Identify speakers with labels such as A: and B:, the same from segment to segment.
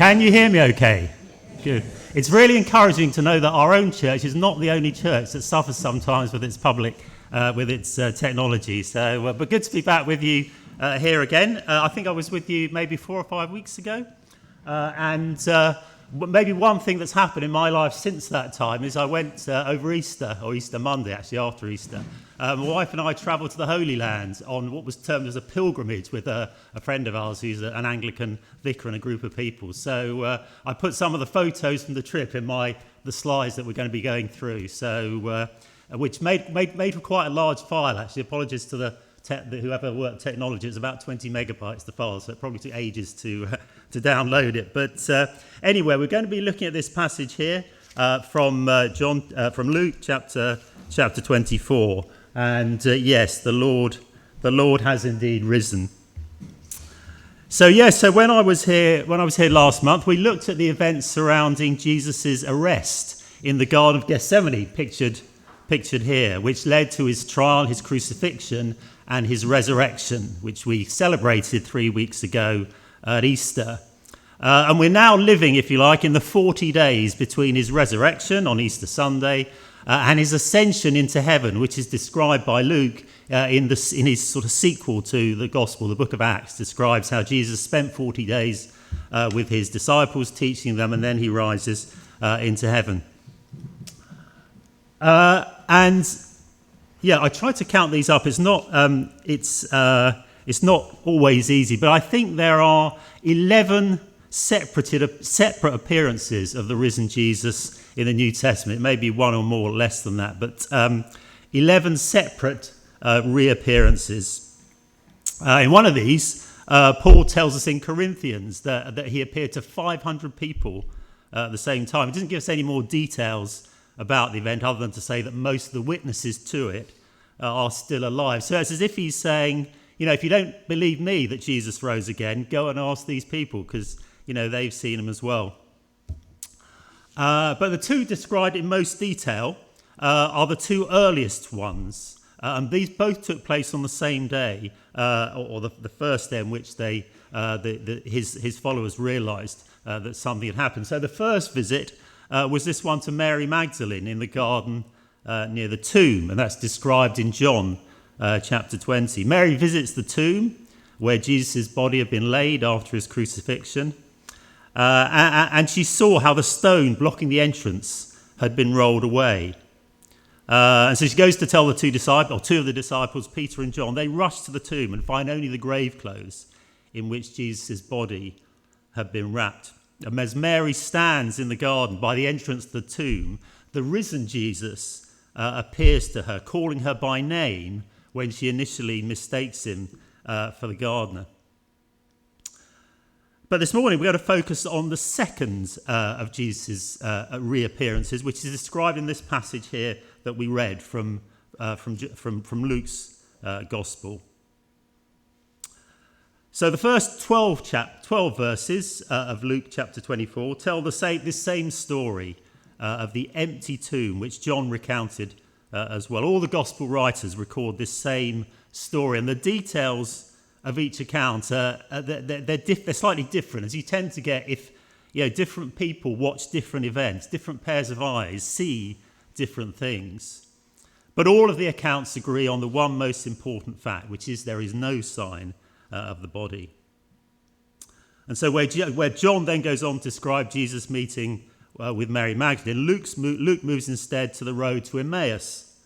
A: Can you hear me okay? Good. It's really encouraging to know that our own church is not the only church that suffers sometimes with its technology. So, but good to be back with you here again. I think I was with you maybe 4 or 5 weeks ago. Maybe one thing that's happened in my life since that time is I went over Easter, or Easter Monday, actually, after Easter. My wife and I travelled to the Holy Land on what was termed as a pilgrimage with a friend of ours who's an Anglican vicar and a group of people. So I put some of the photos from the trip in the slides that we're going to be going through. So which made for quite a large file, actually. Apologies to whoever worked technology. It's about 20 megabytes, the file, so it probably took ages to download it. But anyway, we're going to be looking at this passage here from Luke chapter 24. And yes, the Lord has indeed risen. So when I was here last month, we looked at the events surrounding Jesus' arrest in the Garden of Gethsemane, pictured here, which led to his trial, his crucifixion, and his resurrection, which we celebrated 3 weeks ago at Easter. And we're now living, if you like, in the 40 days between his resurrection on Easter Sunday and his ascension into heaven, which is described by Luke in his sort of sequel to the Gospel. The book of Acts describes how Jesus spent 40 days with his disciples, teaching them, and then he rises into heaven. I tried to count these up. It's not always easy, but I think there are 11 separate appearances of the risen Jesus in the New Testament. It may be one or more, less than that, but 11 separate reappearances. In one of these, Paul tells us in Corinthians that he appeared to 500 people at the same time. It doesn't give us any more details about the event other than to say that most of the witnesses to it are still alive. So it's as if he's saying, if you don't believe me that Jesus rose again, go and ask these people, because they've seen him as well. But the two described in most detail are the two earliest ones, and these both took place on the same day, or the first day in which his followers realised that something had happened. So the first visit was this one to Mary Magdalene in the garden near the tomb, and that's described in John chapter 20. Mary visits the tomb where Jesus' body had been laid after his crucifixion, and she saw how the stone blocking the entrance had been rolled away. And so she goes to tell two of the disciples, Peter and John. They rush to the tomb and find only the grave clothes in which Jesus' body had been wrapped. And as Mary stands in the garden by the entrance to the tomb, the risen Jesus appears to her, calling her by name when she initially mistakes him for the gardener. But this morning we're going to focus on the second of Jesus' reappearances, which is described in this passage here that we read from Luke's Gospel. So the first 12 verses of Luke chapter 24 tell this same story of the empty tomb, which John recounted as well. All the gospel writers record this same story, and the details of each account they're slightly different, as you tend to get if different people watch different events, different pairs of eyes see different things. But all of the accounts agree on the one most important fact, which is there is no sign of the body. And so where John then goes on to describe Jesus meeting with Mary Magdalene, Luke moves instead to the road to Emmaus,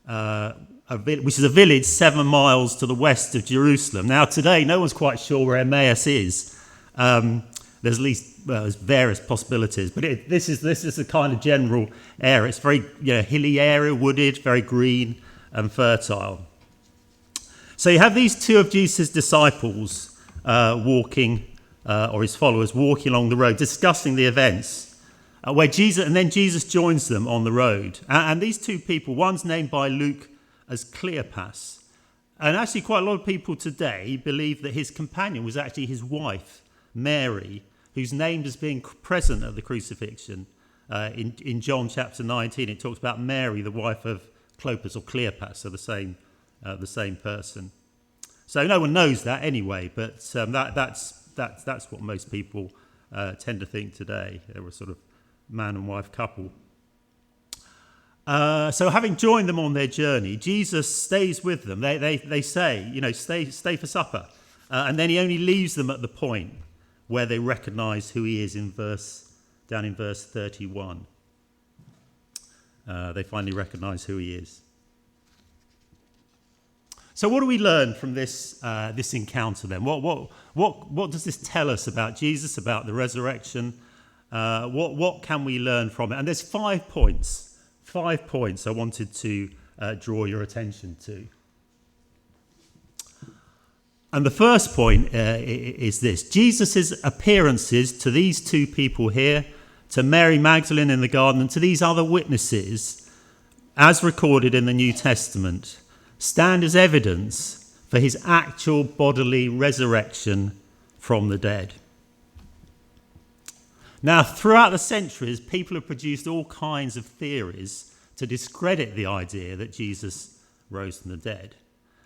A: which is a village 7 miles to the west of Jerusalem. Now today, no one's quite sure where Emmaus is. There's various possibilities, but this is a kind of general area. It's very hilly area, wooded, very green and fertile. So you have these two of Jesus' disciples or his followers walking along the road, discussing the events, then Jesus joins them on the road. And these two people, one's named by Luke as Cleopas, and actually quite a lot of people today believe that his companion was actually his wife, Mary, who's named as being present at the crucifixion. In John chapter 19, it talks about Mary, the wife of Clopas or Cleopas, so the same person. So no one knows that anyway, but that's what most people tend to think today. They were a sort of man and wife couple. So having joined them on their journey, Jesus stays with them. They say, stay for supper. And then he only leaves them at the point where they recognise who he is down in verse 31. They finally recognise who he is. So what do we learn from this encounter then? What does this tell us about Jesus, about the resurrection? What can we learn from it? And there's 5 points. 5 points I wanted to draw your attention to. And the first point is this. Jesus' appearances to these 2 people here, to Mary Magdalene in the garden, and to these other witnesses, as recorded in the New Testament, stand as evidence for his actual bodily resurrection from the dead. Now, throughout the centuries, people have produced all kinds of theories to discredit the idea that Jesus rose from the dead.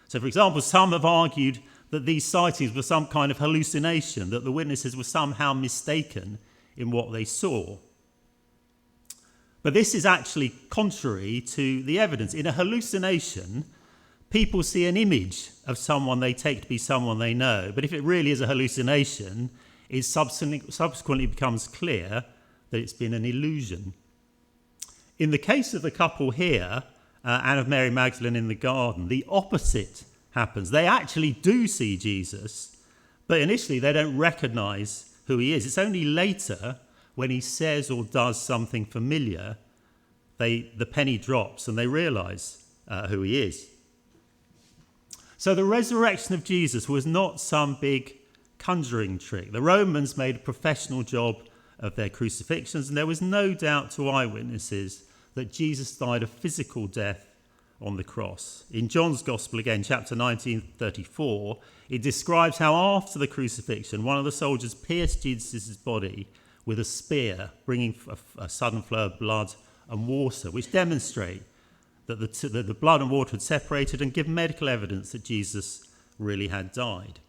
A: So, for example, some have argued that these sightings were some kind of hallucination, that the witnesses were somehow mistaken in what they saw. But this is actually contrary to the evidence. In a hallucination, people see an image of someone they take to be someone they know. But if it really is a hallucination, it subsequently becomes clear that it's been an illusion. In the case of the couple here, and of Mary Magdalene in the garden, the opposite happens. They actually do see Jesus, but initially they don't recognise who he is. It's only later, when he says or does something familiar, the penny drops and they realise who he is. So the resurrection of Jesus was not some big conjuring trick. The Romans made a professional job of their crucifixions, and there was no doubt to eyewitnesses that Jesus died a physical death on the cross. In John's Gospel, again, chapter 19:34, it describes how after the crucifixion, one of the soldiers pierced Jesus' body with a spear, bringing a sudden flow of blood and water, which demonstrate that the blood and water had separated and give medical evidence that Jesus really had died.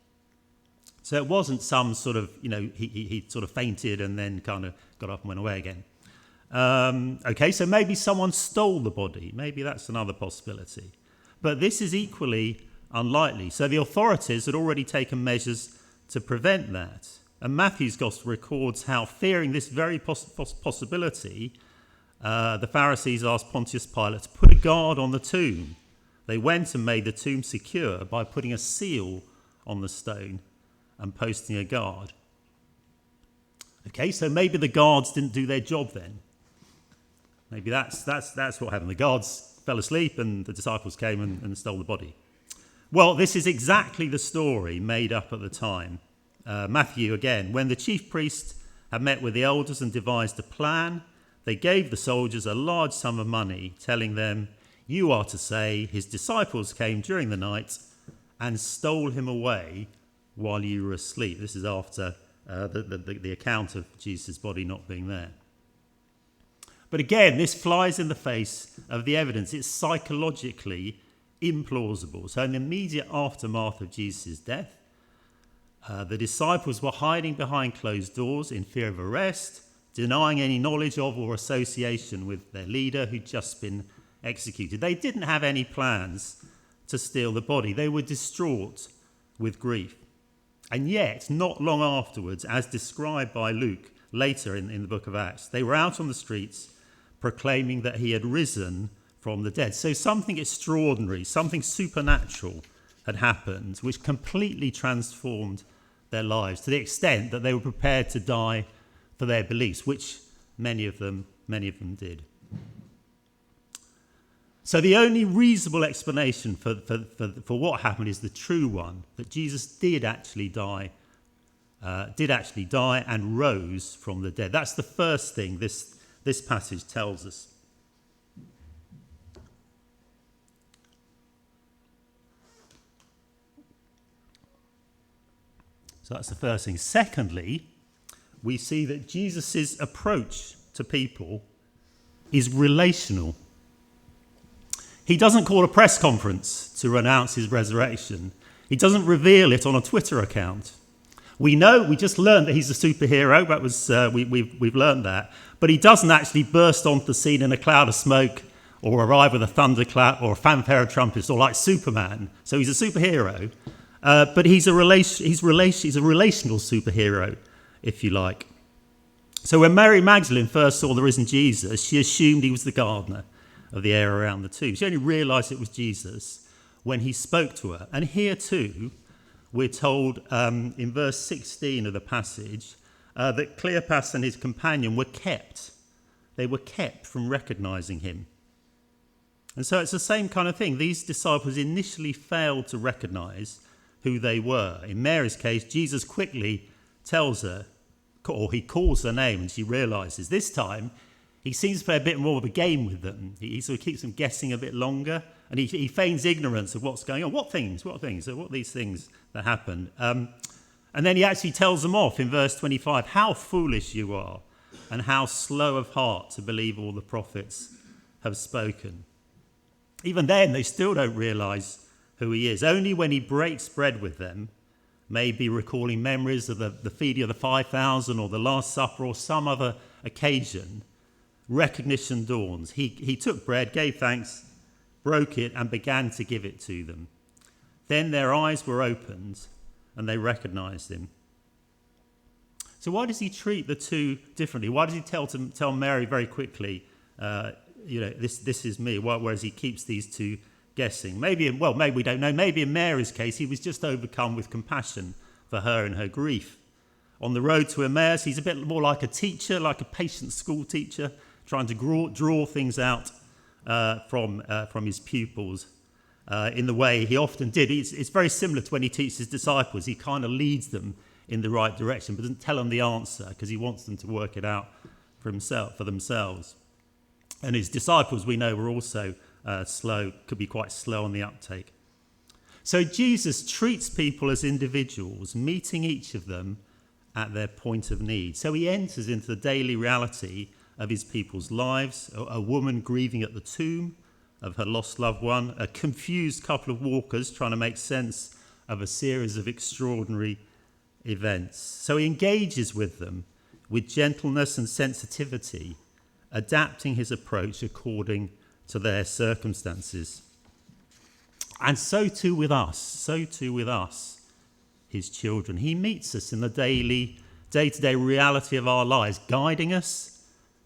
A: So it wasn't some sort of, he sort of fainted and then kind of got up and went away again. So maybe someone stole the body. Maybe that's another possibility. But this is equally unlikely. So the authorities had already taken measures to prevent that. And Matthew's Gospel records how, fearing this very possibility, the Pharisees asked Pontius Pilate to put a guard on the tomb. They went and made the tomb secure by putting a seal on the stone and posting a guard. Okay, so maybe the guards didn't do their job then. Maybe that's what happened. The guards fell asleep and the disciples came and stole the body. Well, this is exactly the story made up at the time. Matthew again, when the chief priests had met with the elders and devised a plan, they gave the soldiers a large sum of money, telling them, "You are to say, his disciples came during the night and stole him away while you were asleep." This is after the account of Jesus' body not being there. But again, this flies in the face of the evidence. It's psychologically implausible. So in the immediate aftermath of Jesus' death, the disciples were hiding behind closed doors in fear of arrest, denying any knowledge of or association with their leader who'd just been executed. They didn't have any plans to steal the body. They were distraught with grief. And yet, not long afterwards, as described by Luke later in the book of Acts, they were out on the streets proclaiming that he had risen from the dead. So something extraordinary, something supernatural had happened, which completely transformed their lives to the extent that they were prepared to die for their beliefs, which many of them did. So the only reasonable explanation for what happened is the true one, that Jesus did actually die and rose from the dead. That's the first thing this passage tells us. So that's the first thing. Secondly, we see that Jesus' approach to people is relational. He doesn't call a press conference to announce his resurrection. He doesn't reveal it on a Twitter account. We just learned that he's a superhero. That was we've learned that. But he doesn't actually burst onto the scene in a cloud of smoke or arrive with a thunderclap or a fanfare of trumpets or like Superman. So he's a superhero, but he's a relational superhero, if you like. So when Mary Magdalene first saw the risen Jesus, she assumed he was the gardener of the area around the tomb. She only realised it was Jesus when he spoke to her. And here too, we're told in verse 16 of the passage that Cleopas and his companion were kept. They were kept from recognising him. And so it's the same kind of thing. These disciples initially failed to recognise who they were. In Mary's case, Jesus quickly tells her, or he calls her name, and she realises. This time, he seems to play a bit more of a game with them. He sort of keeps them guessing a bit longer, and he feigns ignorance of what's going on. What things? So what are these things that happened? And then he actually tells them off in verse 25, how foolish you are, and how slow of heart to believe all the prophets have spoken. Even then, they still don't realise who he is. Only when he breaks bread with them, maybe recalling memories of the feeding of the 5,000 or the Last Supper or some other occasion, recognition dawns. He took bread, gave thanks, broke it, and began to give it to them. Then their eyes were opened and they recognised him. So why does he treat the two differently? Why does he tell Mary very quickly, this is me, whereas he keeps these two guessing? Maybe we don't know. Maybe in Mary's case, he was just overcome with compassion for her and her grief. On the road to Emmaus, he's a bit more like a teacher, like a patient school teacher, trying to draw things out from his pupils in the way he often did. It's very similar to when he teaches his disciples. He kind of leads them in the right direction, but doesn't tell them the answer because he wants them to work it out for themselves. And his disciples, we know, were also could be quite slow on the uptake. So Jesus treats people as individuals, meeting each of them at their point of need. So he enters into the daily reality of his people's lives, a woman grieving at the tomb of her lost loved one, a confused couple of walkers trying to make sense of a series of extraordinary events. So he engages with them with gentleness and sensitivity, adapting his approach according to their circumstances. And so too with us, his children. He meets us in the day-to-day reality of our lives, guiding us,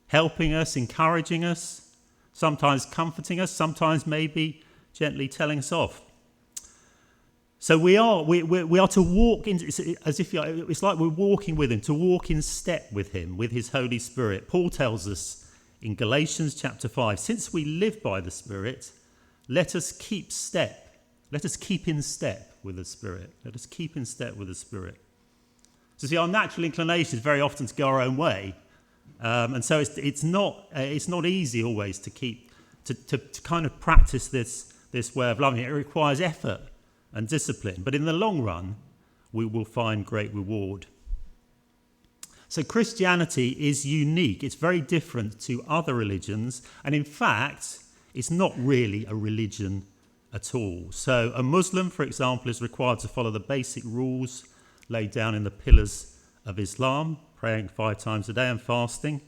A: helping us, encouraging us, sometimes comforting us, sometimes maybe gently telling us off. So we are to walk in, as if it's like we're walking with him, to walk in step with him, with his Holy Spirit. Paul tells us in Galatians chapter 5, since we live by the Spirit, let us keep in step with the Spirit. Let us keep in step with the Spirit. So see, our natural inclination is very often to go our own way. And so it's not easy always to kind of practice this way of loving. It requires effort and discipline. But in the long run, we will find great reward. So Christianity is unique. It's very different to other religions. And in fact, it's not really a religion at all. So a Muslim, for example, is required to follow the basic rules laid down in the pillars of Islam, praying 5 times a day and fasting.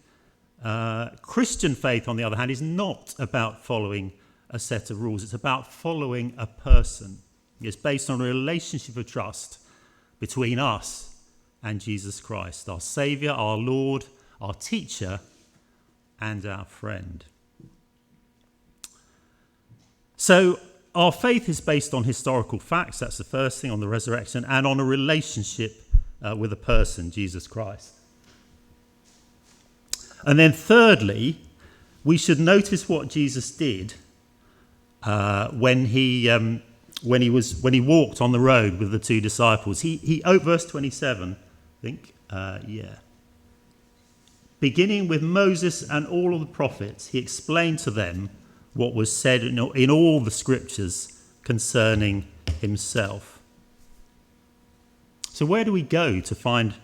A: Christian faith, on the other hand, is not about following a set of rules. It's about following a person. It's based on a relationship of trust between us and Jesus Christ, our Saviour, our Lord, our teacher, and our friend. So our faith is based on historical facts. That's the first thing, on the resurrection, and on a relationship with a person, Jesus Christ. And then thirdly, we should notice what Jesus did when he walked on the road with the two disciples. He verse 27, I think, beginning with Moses and all of the prophets, he explained to them what was said in all the scriptures concerning himself. So where do we go to find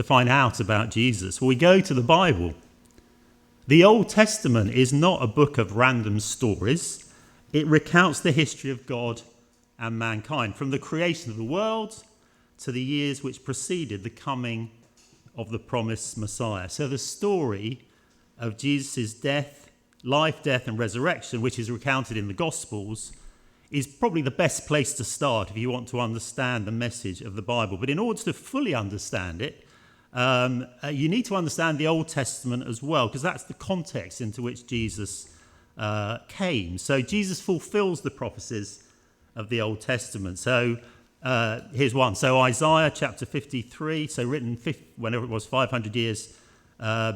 A: out about Jesus? Well, we go to the Bible. The Old Testament is not a book of random stories. It recounts the history of God and mankind, from the creation of the world to the years which preceded the coming of the promised Messiah. So the story of Jesus' death, life, death and resurrection, which is recounted in the Gospels, is probably the best place to start if you want to understand the message of the Bible. But in order to fully understand it, you need to understand the Old Testament as well, because that's the context into which Jesus came. So Jesus fulfills the prophecies of the Old Testament. So here's one. So Isaiah chapter 53, so written whenever it was 500 years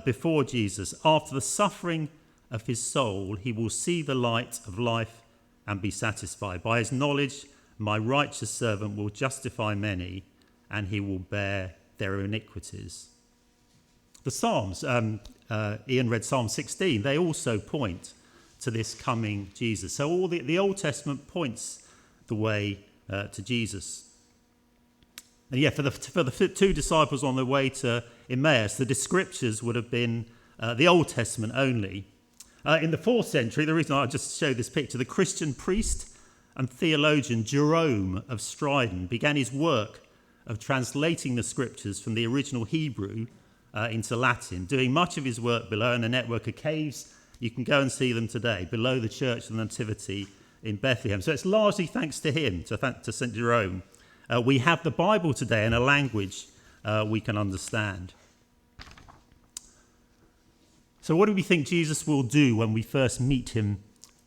A: before Jesus. After the suffering of his soul, he will see the light of life and be satisfied. By his knowledge, my righteous servant will justify many, and he will bear their iniquities. The Psalms, Ian read Psalm 16, they also point to this coming Jesus. So all the Old Testament points the way to Jesus. And yeah, for the two disciples on their way to Emmaus, the scriptures would have been the Old Testament only. In the 4th century, the reason I just showed this picture, the Christian priest and theologian Jerome of Stridon began his work of translating the scriptures from the original Hebrew into Latin, doing much of his work below in a network of caves. You can go and see them today, below the Church of the Nativity in Bethlehem. So it's largely thanks to him, to St. Jerome. We have the Bible today in a language we can understand. So what do we think Jesus will do when we first meet him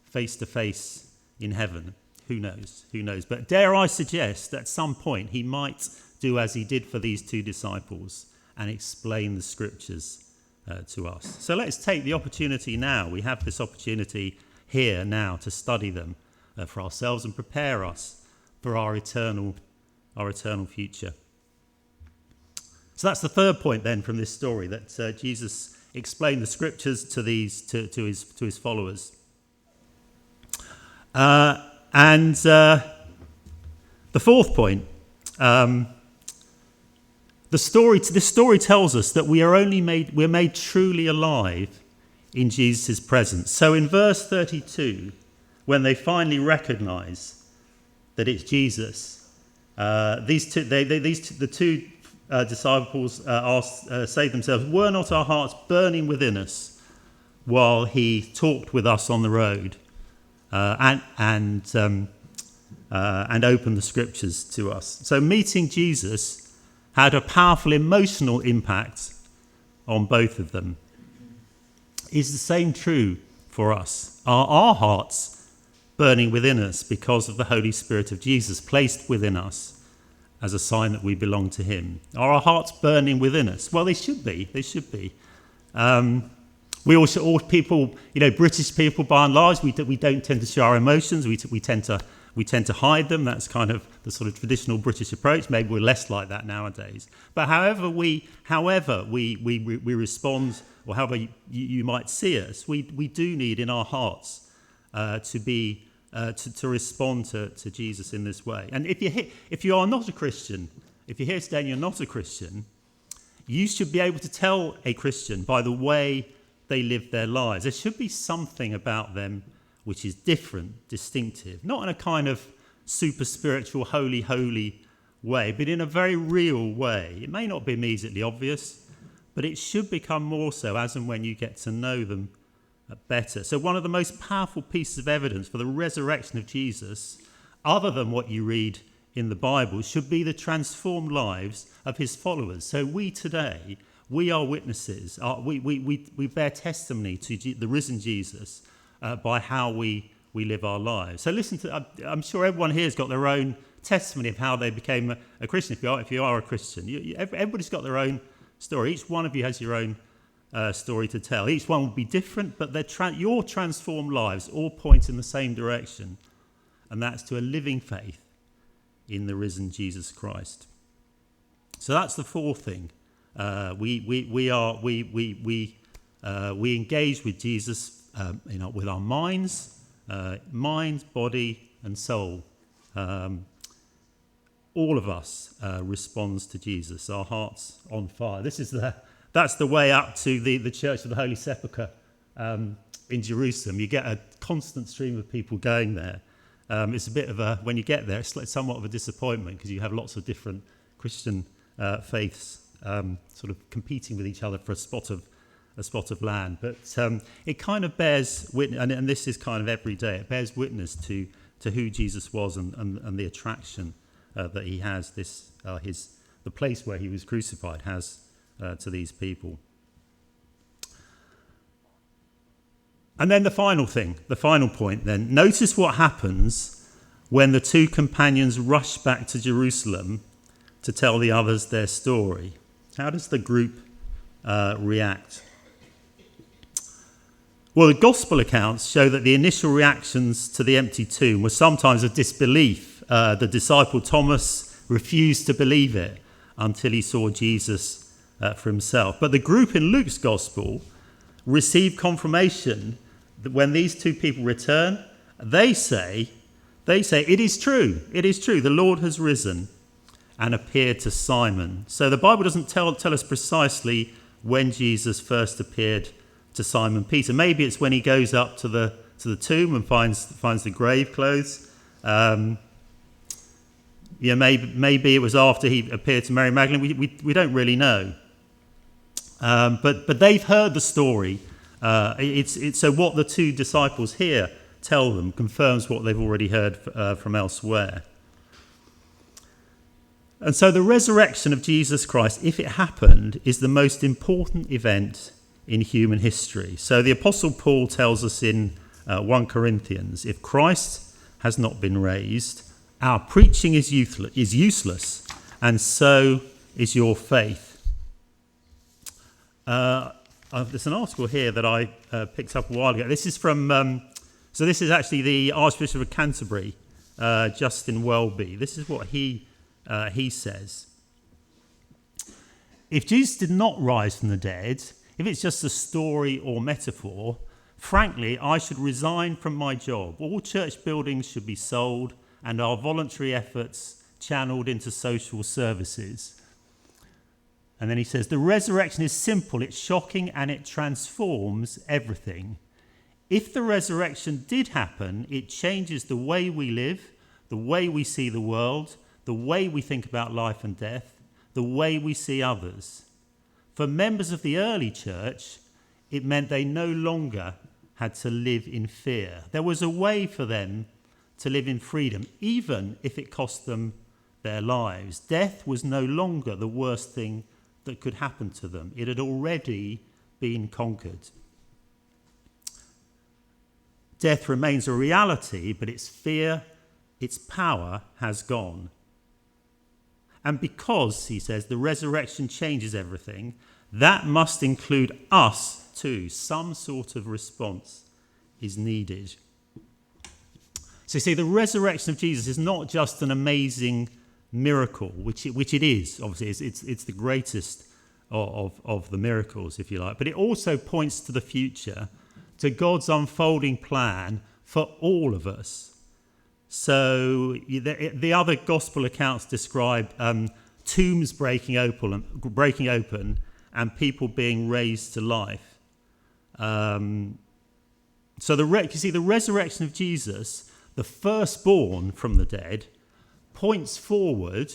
A: face to face in heaven? Who knows? Who knows? But dare I suggest at some point he might do as he did for these two disciples and explain the scriptures to us. So let's take the opportunity now. We have this opportunity here now to study them for ourselves and prepare us for our eternal future. So that's the third point then from this story, that Jesus explained the scriptures to his followers. And the fourth point, this story tells us that we're made truly alive in Jesus' presence. So in verse 32, when they finally recognise that it's Jesus, the two disciples say to themselves, "Were not our hearts burning within us while he talked with us on the road and opened the scriptures to us?" So meeting Jesus had a powerful emotional impact on both of them. Is the same true for us? Are our hearts burning within us because of the Holy Spirit of Jesus placed within us as a sign that we belong to him? Are our hearts burning within us? Well, they should be. They should be. All people, British people by and large, we don't tend to show our emotions. We tend to hide them. That's kind of the sort of traditional British approach. Maybe we're less like that nowadays. But however we respond, or however you might see us, we do need in our hearts to respond to Jesus in this way. And if you are not a Christian, if you're here today and you're not a Christian, you should be able to tell a Christian by the way they live their lives. There should be something about them which is different, distinctive, not in a kind of super spiritual, holy way, but in a very real way. It may not be immediately obvious, but it should become more so as and when you get to know them better. So one of the most powerful pieces of evidence for the resurrection of Jesus, other than what you read in the Bible, should be the transformed lives of his followers. So we today, we are witnesses. We bear testimony to the risen Jesus by how we live our lives. So listen to, I'm sure everyone here has got their own testimony of how they became a Christian. If you are a Christian, everybody's got their own story. Each one of you has your own story to tell. Each one will be different, but your transformed lives all point in the same direction, and that's to a living faith in the risen Jesus Christ. So that's the fourth thing. We engage with Jesus, with our minds, mind, body, and soul. All of us responds to Jesus. Our hearts on fire. That's the way up to the Church of the Holy Sepulchre in Jerusalem. You get a constant stream of people going there. It's a bit of when you get there, it's somewhat of a disappointment because you have lots of different Christian faiths sort of competing with each other for a spot of land. But it kind of bears witness, and this is kind of every day, it bears witness to who Jesus was and the attraction that he has, the place where he was crucified has to these people. And then the final point then. Notice what happens when the two companions rush back to Jerusalem to tell the others their story. How does the group react? Well, the gospel accounts show that the initial reactions to the empty tomb were sometimes of disbelief. The disciple Thomas refused to believe it until he saw Jesus for himself. But the group in Luke's gospel received confirmation that when these two people return, they say, it is true, the Lord has risen and appeared to Simon. So the Bible doesn't tell us precisely when Jesus first appeared to Simon Peter. Maybe it's when he goes up to the tomb and finds the grave clothes. Maybe it was after he appeared to Mary Magdalene. We don't really know. But they've heard the story. So what the two disciples here tell them confirms what they've already heard from elsewhere. And so the resurrection of Jesus Christ, if it happened, is the most important event in human history. So the Apostle Paul tells us in 1 Corinthians, if Christ has not been raised, our preaching is useless, and so is your faith. There's an article here that I picked up a while ago. This is from, this is actually the Archbishop of Canterbury, Justin Welby. This is what he says. If Jesus did not rise from the dead, if it's just a story or metaphor, frankly, I should resign from my job. All church buildings should be sold and our voluntary efforts channeled into social services. And then he says, the resurrection is simple, it's shocking, and it transforms everything. If the resurrection did happen, it changes the way we live, the way we see the world, the way we think about life and death, the way we see others. For members of the early church, it meant they no longer had to live in fear. There was a way for them to live in freedom, even if it cost them their lives. Death was no longer the worst thing that could happen to them. It had already been conquered. Death remains a reality, but its fear, its power has gone. And because, he says, the resurrection changes everything, that must include us too. Some sort of response is needed. So you see, the resurrection of Jesus is not just an amazing miracle, which it is, obviously. It's the greatest of the miracles, if you like. But it also points to the future, to God's unfolding plan for all of us. So the other gospel accounts describe tombs breaking open and people being raised to life. So the resurrection of Jesus, the firstborn from the dead, points forward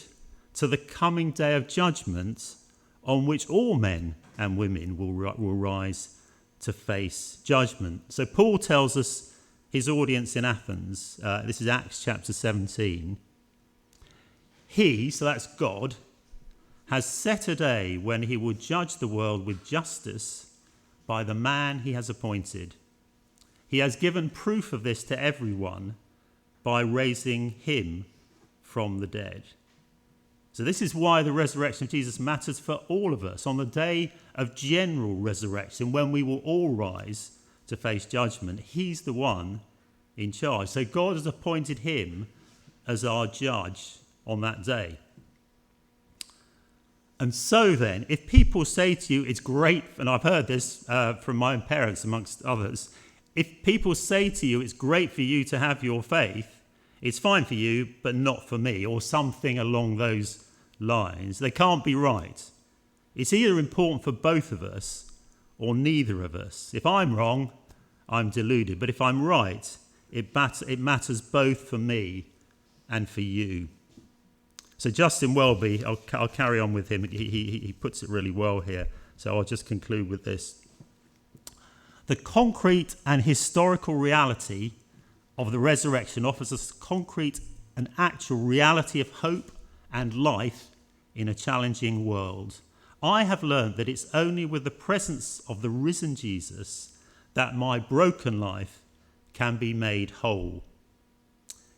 A: to the coming day of judgment on which all men and women will rise to face judgment. So Paul tells us his audience in Athens, this is Acts chapter 17, he, so that's God, has set a day when he will judge the world with justice by the man he has appointed. He has given proof of this to everyone by raising him from the dead. So this is why the resurrection of Jesus matters for all of us. On the day of general resurrection, when we will all rise to face judgment, he's the one in charge. So God has appointed him as our judge on that day. And so then, if people say to you, it's great, and I've heard this from my own parents amongst others, if people say to you, it's great for you to have your faith, it's fine for you, but not for me, or something along those lines, they can't be right. It's either important for both of us or neither of us. If I'm wrong, I'm deluded. But if I'm right, it matters both for me and for you. So Justin Welby, I'll carry on with him. He puts it really well here. So I'll just conclude with this. The concrete and historical reality of the resurrection offers us concrete and actual reality of hope and life in a challenging world. I have learned that it's only with the presence of the risen Jesus that my broken life can be made whole.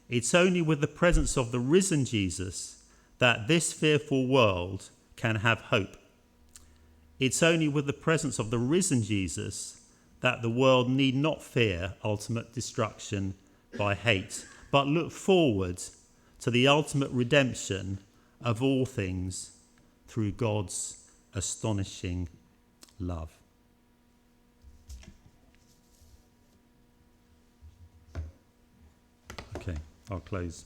A: It's only with the presence of the risen Jesus that this fearful world can have hope. It's only with the presence of the risen Jesus that the world need not fear ultimate destruction by hate, but look forward to the ultimate redemption of all things through God's astonishing love. Okay, I'll close.